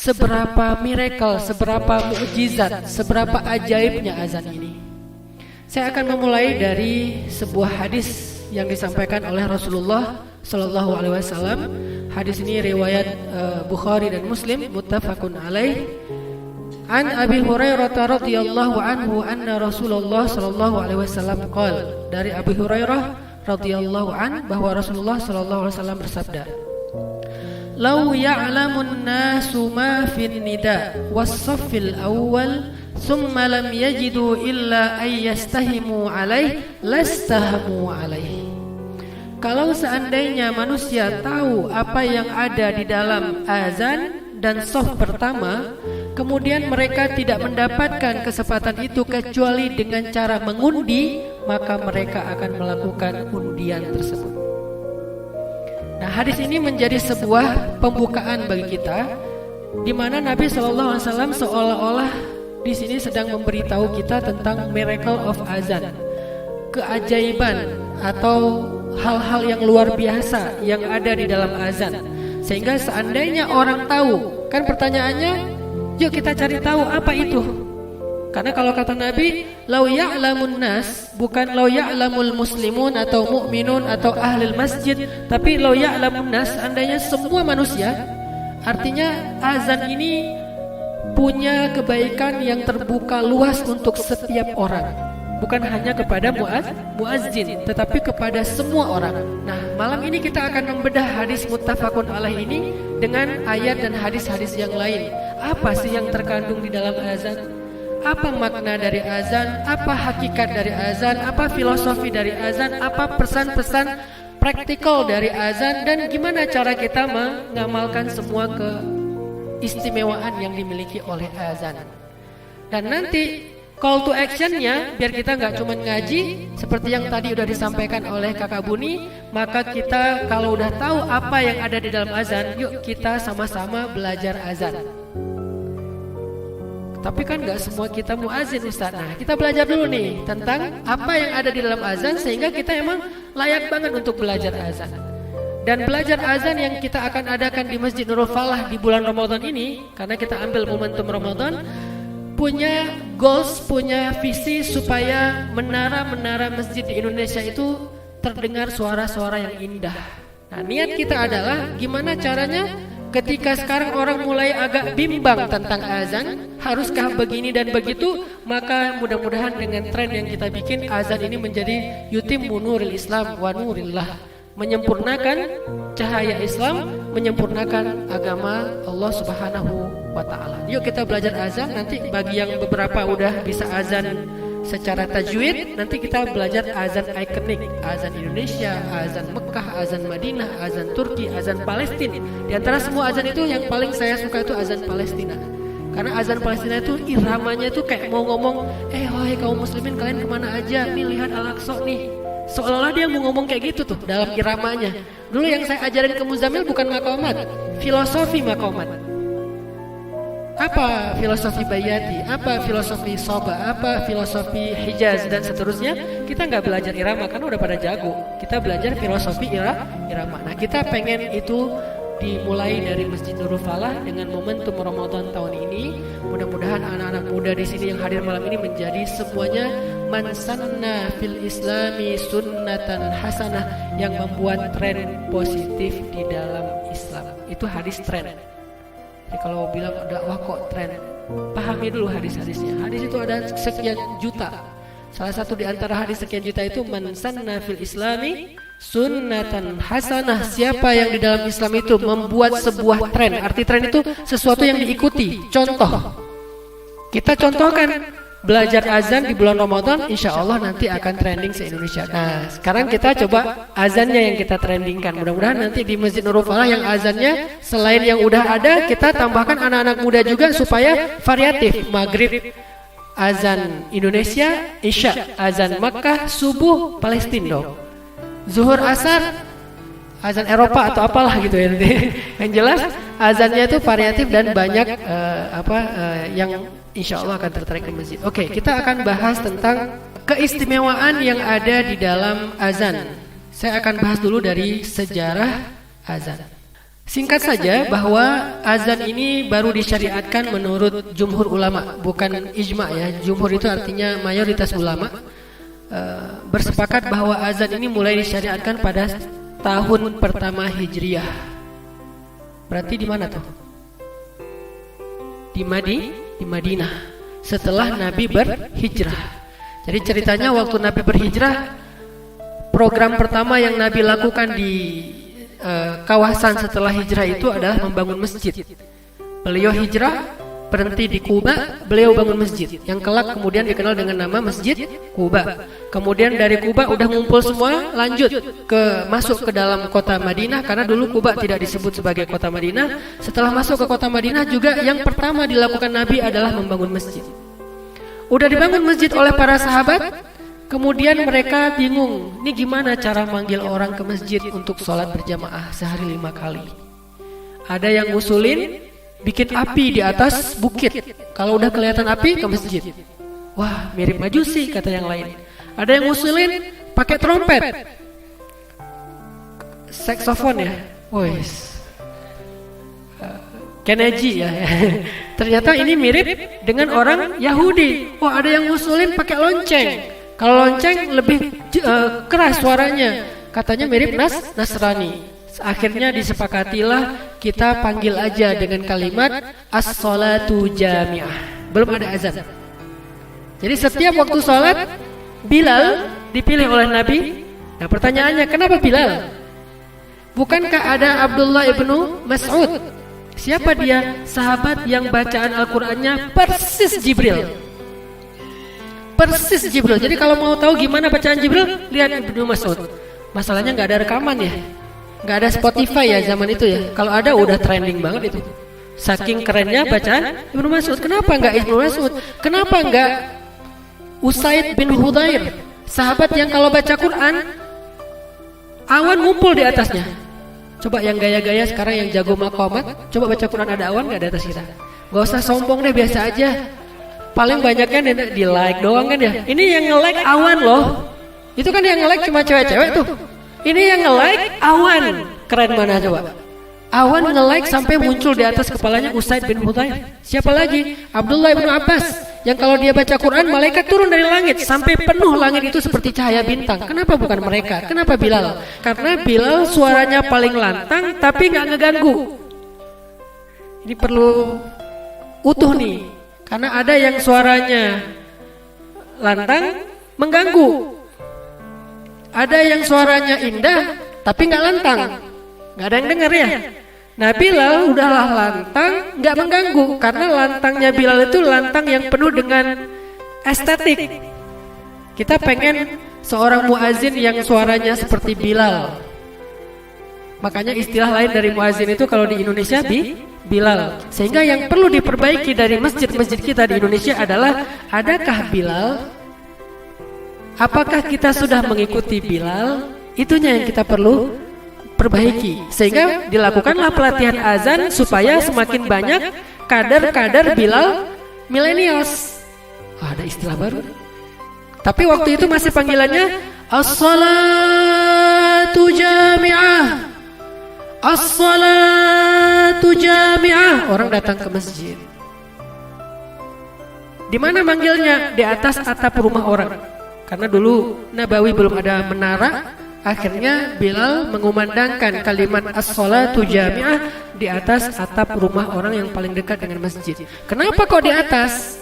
seberapa miracle, seberapa mukjizat, seberapa ajaibnya azan ini. Saya akan memulai dari sebuah hadis yang disampaikan oleh Rasulullah Sallallahu Alaihi Wasallam. Hadis ini riwayat Bukhari dan Muslim, muttafaqun alaih. An Abi Hurairah radhiyallahu anhu anna Rasulullah sallallahu alaihi wasallam qala, dari Abi Hurairah radhiyallahu an bahwa Rasulullah sallallahu alaihi wasallam bersabda, "Lau ya'lamun nasu ma fin nida was-saffil awwal thumma lam yajidu illa ay yastahimu alaih lastahamu alaih." Kalau seandainya manusia tahu apa yang ada di dalam azan dan shaf pertama, kemudian mereka tidak mendapatkan kesempatan itu kecuali dengan cara mengundi, maka mereka akan melakukan undian tersebut. Nah, hadis ini menjadi sebuah pembukaan bagi kita, di mana Nabi SAW seolah-olah di sini sedang memberitahu kita tentang miracle of azan, keajaiban atau hal-hal yang luar biasa yang ada di dalam azan. Sehingga seandainya orang tahu, kan pertanyaannya, yuk kita cari tahu apa itu. Karena kalau kata Nabi, lau ya'lamun nas, bukan lau ya'lamul muslimun atau mu'minun atau ahlul masjid, tapi lau ya'lamun nas, seandainya semua manusia. Artinya azan ini punya kebaikan yang terbuka luas untuk setiap orang. Bukan hanya kepada muazzin, tetapi kepada semua orang. Nah, malam ini kita akan membedah hadis muttafaqun alaih ini dengan ayat dan hadis-hadis yang lain. Apa sih yang terkandung di dalam azan? Apa makna dari azan? Apa hakikat dari azan? Apa filosofi dari azan? Apa pesan-pesan praktikal dari azan? Dan gimana cara kita mengamalkan semua keistimewaan yang dimiliki oleh azan? Dan nanti call to actionnya, biar kita nggak cuma ngaji seperti yang tadi udah disampaikan oleh Kakak Buni, maka kita kalau udah tahu apa yang ada di dalam azan, yuk kita sama-sama belajar azan. Tapi kan nggak semua kita muazin, Ustaz. Nah, kita belajar dulu nih tentang apa yang ada di dalam azan, sehingga kita emang layak banget untuk belajar azan. Dan belajar azan yang kita akan adakan di Masjid Nurul Falah di bulan Ramadan ini, karena kita ambil momentum Ramadan, punya goals, punya visi supaya menara-menara masjid di Indonesia itu terdengar suara-suara yang indah. Nah, niat kita adalah gimana caranya ketika sekarang orang mulai agak bimbang tentang azan, haruskah begini dan begitu, maka mudah-mudahan dengan tren yang kita bikin, azan ini menjadi yutimmu nuril Islam wa nurillah, menyempurnakan cahaya Islam, menyempurnakan agama Allah Subhanahu wa ta'ala. Yuk kita belajar azan. Nanti bagi yang beberapa udah bisa azan secara tajwid, nanti kita belajar azan ikonik, azan Indonesia, azan Mekah, azan Madinah, azan Turki, azan Palestina. Di antara semua azan itu yang paling saya suka itu azan Palestina. Karena azan Palestina itu iramanya itu kayak mau ngomong, wahai kaum muslimin, kalian kemana aja? Nih lihat Al-Aqsa nih. Seolah-olah dia mau ngomong kayak gitu tuh dalam iramanya. Dulu yang saya ajarin ke Muzammil bukan maqamat, filosofi maqamat. Apa filosofi Bayati, apa filosofi Soba, apa filosofi Hijaz dan seterusnya. Kita nggak belajar irama karena udah pada jago. Kita belajar filosofi irama. Nah, kita pengen itu dimulai dari Masjid Nurul Falah dengan momentum Ramadan tahun ini. Mudah-mudahan anak-anak muda di sini yang hadir malam ini menjadi semuanya man sanna fil islami sunnatan hasanah, yang membuat tren positif di dalam Islam. Itu hadis tren. Jadi kalau bilang dakwah kok tren, pahami dulu hadis-hadisnya. Hadis itu ada sekian juta. Salah satu di antara hadis sekian juta itu man sanna fil islami sunnatan hasanah. Siapa yang di dalam Islam itu membuat sebuah tren. Arti tren itu sesuatu yang diikuti. Contoh, kita contohkan belajar azan di bulan Ramadan, insya Allah nanti akan trending se-Indonesia. Nah, sekarang kita coba azannya yang kita trendingkan. Mudah-mudahan nanti di Masjid Nurul Falah yang azannya selain yang udah ada, kita tambahkan anak-anak muda juga supaya variatif. Maghrib azan Indonesia, Isya azan Makkah, subuh Palestina dong. Zuhur asar azan Eropa atau apalah gitu ya nanti. Yang jelas azannya itu variatif dan banyak yang insya Allah akan tertarik ke masjid. Oke, kita akan bahas tentang keistimewaan yang ada di dalam azan. Saya akan bahas dulu dari sejarah azan. Singkat saja bahwa azan ini baru disyariatkan menurut jumhur ulama, bukan ijma ya. Jumhur itu artinya mayoritas ulama bersepakat bahwa azan ini mulai disyariatkan pada tahun pertama Hijriah. Berarti di mana tuh? Di Madinah setelah Nabi berhijrah. Jadi ceritanya waktu Nabi berhijrah, program pertama yang Nabi lakukan di kawasan setelah hijrah itu adalah membangun masjid. Beliau hijrah, berhenti di Kuba, beliau bangun masjid yang kelak kemudian dikenal dengan nama Masjid Kuba. Kemudian dari Kuba udah ngumpul semua, lanjut masuk ke dalam kota Madinah, karena dulu Kuba tidak disebut sebagai kota Madinah. Setelah masuk ke kota Madinah juga yang pertama dilakukan Nabi adalah membangun masjid. Udah dibangun masjid oleh para sahabat, kemudian mereka bingung, ini gimana cara manggil orang ke masjid untuk sholat berjamaah sehari 5 kali. Ada yang ngusulin bikin api di atas bukit, kalau udah kelihatan api ke masjid. Wah, mirip majusi kata yang lain. Ada yang ngusulin pakai trompet, saksofon ya, Kennedy ya. Ternyata ini mirip dengan orang Yahudi. Wah, ada yang ngusulin pakai lonceng. Kalau lonceng lebih keras suaranya, katanya mirip Nasrani. Akhirnya disepakatilah kita panggil aja dengan kalimat as-salatu jami'ah. Belum ada azan. Jadi setiap waktu sholat, Bilal dipilih oleh Nabi. Nah pertanyaannya, kenapa Bilal? Bukankah ada Abdullah ibnu Mas'ud? Siapa dia? Sahabat yang bacaan Al-Qurannya persis Jibril. Persis Jibril. Jadi kalau mau tahu gimana bacaan Jibril, lihat Ibnu Mas'ud. Masalahnya nggak ada rekaman ya, nggak ada Spotify ya zaman itu ya. Kalau ada udah trending banget itu. Saking kerennya bacaan Ibnu Mas'ud. Kenapa nggak Ibnu Mas'ud? Kenapa nggak Usaid bin Hudayr? Sahabat yang kalau baca Quran awan ngumpul di atasnya. Coba yang gaya-gaya sekarang yang jago maqamat, coba baca Quran ada awan nggak di atas kita? Gak usah sombong deh, biasa aja. Paling banyak kan di like doang kan ya. Ini yang nge-like awan loh. Itu kan yang nge-like cuma cewek-cewek tuh. Ini yang nge-like awan. Keren mana coba? Awan nge-like sampai muncul di atas kepalanya Usaid bin Hudayr. Siapa lagi? Abdullah bin Abbas. Yang kalau dia baca Quran, malaikat turun dari langit sampai penuh langit itu seperti cahaya bintang. Kenapa bukan mereka? Kenapa Bilal? Karena Bilal suaranya paling lantang tapi nggak ngeganggu. Ini perlu utuh nih. Karena ada yang suaranya lantang mengganggu. Ada yang suaranya indah tapi nggak lantang, nggak ada yang dengar ya. Nah Bilal udahlah lantang, nggak mengganggu. Karena lantangnya Bilal itu lantang yang penuh dengan estetik. Kita pengen seorang muazin yang suaranya seperti Bilal. Makanya istilah lain dari muazin itu kalau di Indonesia Bilal. Sehingga yang perlu diperbaiki dari masjid-masjid kita di Indonesia adalah, adakah Bilal? Apakah kita sudah mengikuti Bilal? Itunya yang kita perlu perbaiki. Sehingga dilakukanlah pelatihan azan supaya semakin banyak kader-kader Bilal millennials. Ada istilah baru. Tapi waktu itu masih panggilannya as-salatu jami'ah. As-salatu jami'ah. Orang datang ke masjid. Di mana manggilnya? Di atas atap rumah orang. Karena dulu Nabawi belum ada menara, akhirnya Bilal mengumandangkan kalimat as-salatu jami'ah di atas atap rumah orang yang paling dekat dengan masjid. Kenapa kok di atas?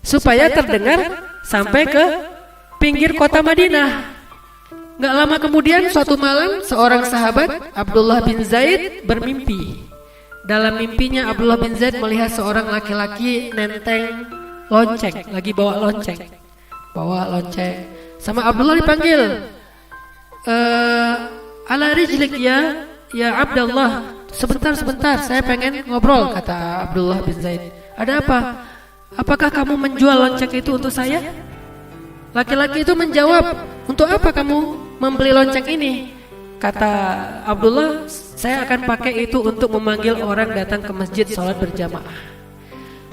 Supaya terdengar sampai ke pinggir kota Madinah. Gak lama kemudian suatu malam seorang sahabat Abdullah bin Zaid bermimpi. Dalam mimpinya Abdullah bin Zaid melihat seorang laki-laki nenteng lonceng, lagi bawa lonceng. Sama Abdullah dipanggil, ala rijlik ya Abdullah, sebentar saya pengen ngobrol, kata Abdullah bin Zaid. Ada apa? Apakah kamu menjual lonceng itu untuk saya? Laki-laki itu menjawab, untuk apa kamu membeli lonceng ini? Kata Abdullah, saya akan pakai itu untuk memanggil orang datang ke masjid sholat berjamaah.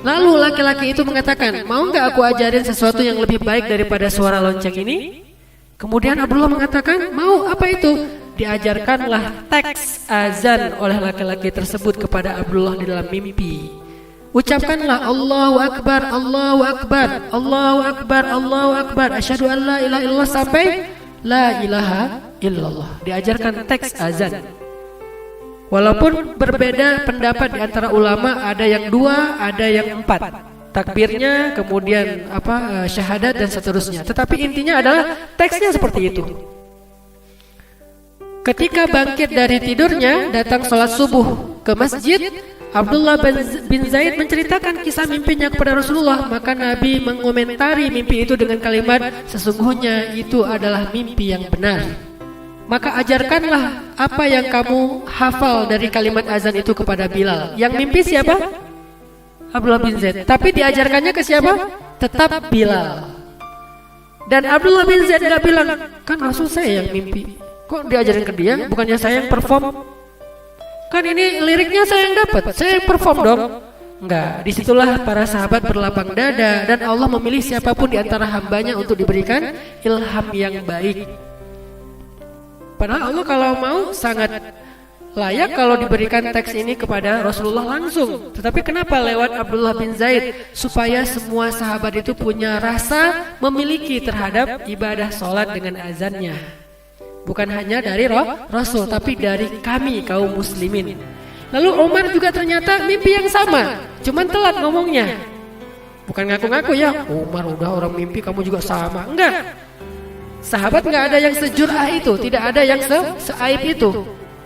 Lalu laki-laki itu mengatakan, mau gak aku ajarin sesuatu yang lebih baik daripada suara lonceng ini? Kemudian Abdullah mengatakan, mau, apa itu? diajarkanlah teks azan oleh laki-laki tersebut kepada Abdullah di dalam mimpi. Ucapkanlah Allahu Akbar, Allahu Akbar, Allahu Akbar, Allahu Akbar, asyhadu an la ilaha illallah sampai la ilaha illallah. Diajarkan teks azan. Walaupun berbeda pendapat di antara ulama, ada yang 2, ada yang 4. Takbirnya, kemudian syahadat dan seterusnya. Tetapi intinya adalah teksnya seperti itu. Ketika bangkit dari tidurnya, datang sholat subuh ke masjid, Abdullah bin Zaid menceritakan kisah mimpinya kepada Rasulullah. Maka Nabi mengomentari mimpi itu dengan kalimat, sesungguhnya itu adalah mimpi yang benar. Maka ajarkanlah apa yang kamu hafal dari kalimat azan itu kepada Bilal. Yang mimpi siapa? Abdullah bin Zaid. Tapi diajarkannya ke siapa? Tetap Bilal. Dan Abdullah bin Zaid gak bilang, kan Rasul saya yang mimpi, kok diajarin ke dia? Bukannya saya yang perform? Kan ini liriknya saya yang dapat, saya yang perform dong. Enggak, disitulah para sahabat berlapang dada. Dan Allah memilih siapapun di antara hambanya untuk diberikan ilham yang baik. Padahal Allah kalau mau sangat layak kalau diberikan teks ini kepada Rasulullah langsung. Tetapi kenapa lewat Abdullah bin Zaid? Supaya semua sahabat itu punya rasa memiliki terhadap ibadah sholat dengan azannya. Bukan hanya dari Rasul, tapi dari kami kaum muslimin. Lalu Umar juga ternyata mimpi yang sama, cuman telat ngomongnya. Bukan ngaku-ngaku ya, Umar udah orang mimpi kamu juga sama. Enggak. Sahabat enggak ada yang sejurah itu, tidak ada yang seaib itu.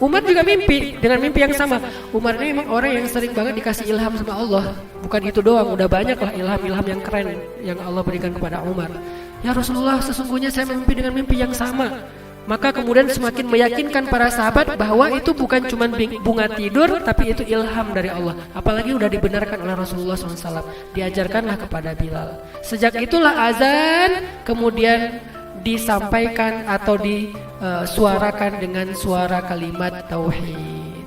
Umar juga mimpi dengan mimpi yang sama. Umar ini memang orang yang sering banget dikasih ilham sama Allah. Bukan itu doang, udah banyak lah ilham-ilham yang keren yang Allah berikan kepada Umar. Ya Rasulullah, sesungguhnya saya mimpi dengan mimpi yang sama. Maka kemudian semakin meyakinkan para sahabat bahwa itu bukan cuma bunga tidur, tapi itu ilham dari Allah. Apalagi udah dibenarkan oleh Rasulullah SAW. Diajarkanlah kepada Bilal. Sejak itulah azan kemudian disampaikan atau disuarakan dengan suara kalimat tauhid.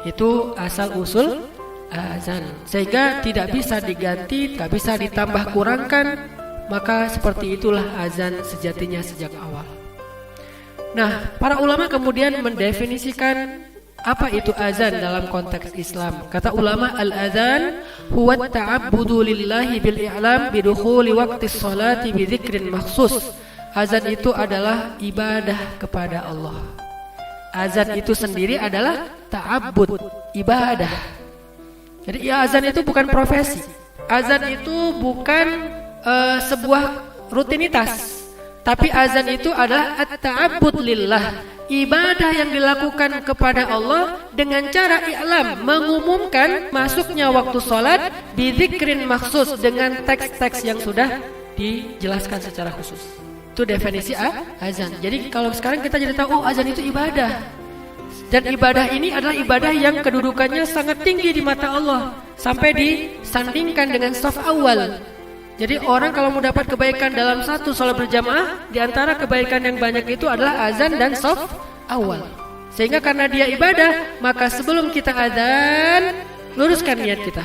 Itu asal usul azan. Sehingga tidak bisa diganti, tak bisa ditambah kurangkan. Maka seperti itulah azan sejatinya sejak awal. Nah, para ulama kemudian mendefinisikan apa itu azan dalam konteks Islam. Kata ulama, al-azan huwa ta'abbudu lillahi bil i'lam bidukhuli waqtis salati bi dzikrin makhsus. Azan itu adalah ibadah kepada Allah. Azan itu sendiri adalah ta'abbud, ibadah. Jadi ya, azan itu bukan profesi. Azan itu bukan sebuah rutinitas. Tapi azan itu adalah at-ta'abbud lillah, ibadah yang dilakukan kepada Allah dengan cara i'lam, mengumumkan masuknya waktu sholat bidzikrin maksus, dengan teks-teks yang sudah dijelaskan secara khusus. Itu definisi azan. Jadi kalau sekarang kita jadi tahu, oh azan itu ibadah. Dan ibadah ini adalah ibadah yang kedudukannya sangat tinggi di mata Allah, sampai disandingkan dengan shaf awal. Jadi orang kalau mau dapat kebaikan dalam satu sholat berjamaah, di antara kebaikan yang banyak itu adalah azan dan shaf awal. Sehingga karena dia ibadah, maka sebelum kita azan, luruskan niat kita.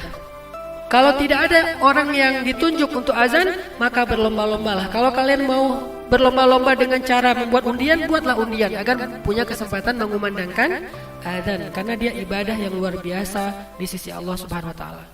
Kalau tidak ada orang yang ditunjuk untuk azan, maka berlomba-lombalah. Kalau kalian mau berlomba-lomba dengan cara membuat undian, buatlah undian agar punya kesempatan mengumandangkan azan, karena dia ibadah yang luar biasa di sisi Allah Subhanahu wa taala.